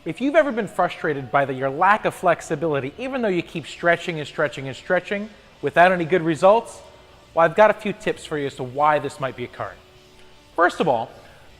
If you've ever been frustrated by your lack of flexibility, even though you keep stretching and stretching and stretching without any good results, well, I've got a few tips for you as to why this might be occurring. First of all,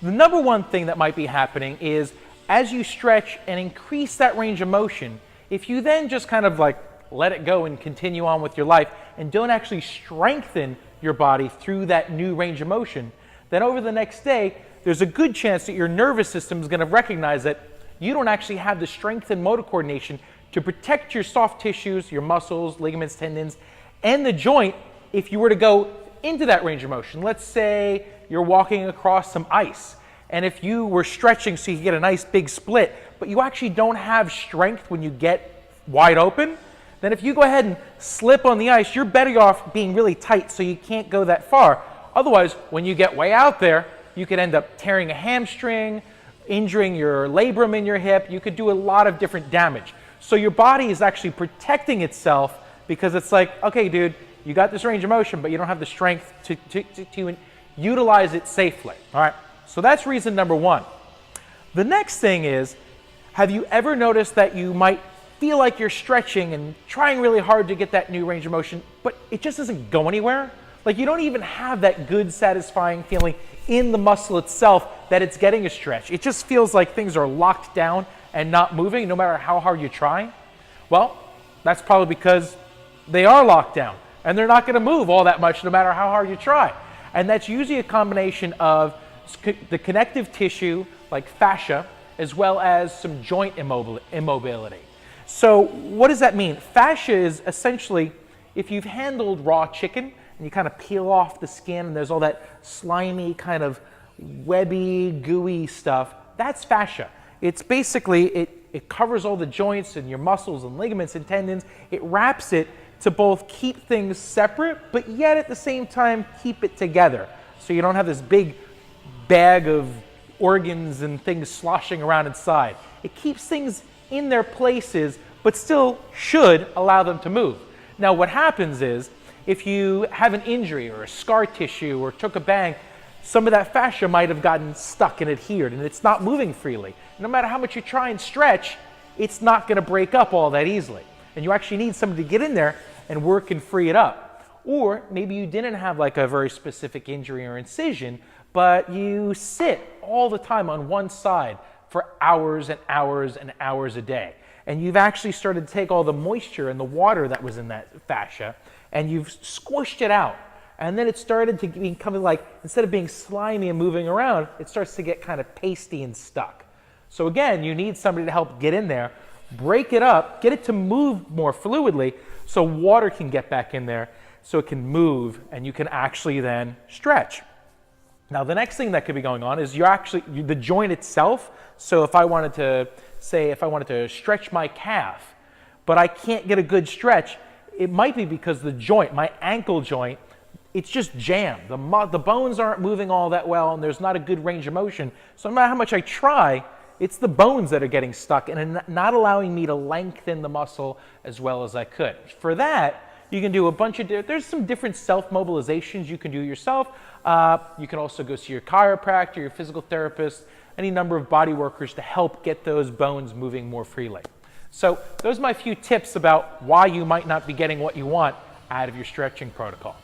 the number one thing that might be happening is as you stretch and increase that range of motion, if you then just kind of like let it go and continue on with your life and don't actually strengthen your body through that new range of motion, then over the next day, there's a good chance that your nervous system is going to recognize that you don't actually have the strength and motor coordination to protect your soft tissues, your muscles, ligaments, tendons, and the joint if you were to go into that range of motion. Let's say you're walking across some ice, and if you were stretching so you get a nice big split, but you actually don't have strength when you get wide open, then if you go ahead and slip on the ice, you're better off being really tight so you can't go that far. Otherwise, when you get way out there, you could end up tearing a hamstring, injuring your labrum in your hip. You could do a lot of different damage. So your body is actually protecting itself because it's like, okay, dude, you got this range of motion, but you don't have the strength to utilize it safely. All right, so that's reason number one. The next thing is, have you ever noticed that you might feel like you're stretching and trying really hard to get that new range of motion, but it just doesn't go anywhere? Like you don't even have that good, satisfying feeling in the muscle itself that it's getting a stretch. It just feels like things are locked down and not moving no matter how hard you try. Well, that's probably because they are locked down and they're not going to move all that much no matter how hard you try. And that's usually a combination of the connective tissue like fascia as well as some joint immobility. So what does that mean? Fascia is essentially, if you've handled raw chicken and you kind of peel off the skin and there's all that slimy kind of webby, gooey stuff, that's fascia. It's basically, it covers all the joints and your muscles and ligaments and tendons. It wraps it to both keep things separate, but yet at the same time keep it together. So you don't have this big bag of organs and things sloshing around inside. It keeps things in their places, but still should allow them to move. Now what happens is, if you have an injury or a scar tissue or took a bang, some of that fascia might have gotten stuck and adhered and it's not moving freely. No matter how much you try and stretch, it's not going to break up all that easily. And you actually need somebody to get in there and work and free it up. Or maybe you didn't have like a very specific injury or incision, but you sit all the time on one side for hours and hours and hours a day. And you've actually started to take all the moisture and the water that was in that fascia and you've squished it out. And then it started to become like, instead of being slimy and moving around, it starts to get kind of pasty and stuck. So again, you need somebody to help get in there, break it up, get it to move more fluidly so water can get back in there so it can move and you can actually then stretch. Now the next thing that could be going on is the joint itself. So if I wanted to stretch my calf, but I can't get a good stretch, it might be because the joint, my ankle joint, it's just jammed. The bones aren't moving all that well and there's not a good range of motion. So no matter how much I try, it's the bones that are getting stuck and not allowing me to lengthen the muscle as well as I could. For that, you can do a bunch of, there's some different self-mobilizations you can do yourself. You can also go see your chiropractor, your physical therapist, any number of body workers to help get those bones moving more freely. So those are my few tips about why you might not be getting what you want out of your stretching protocol.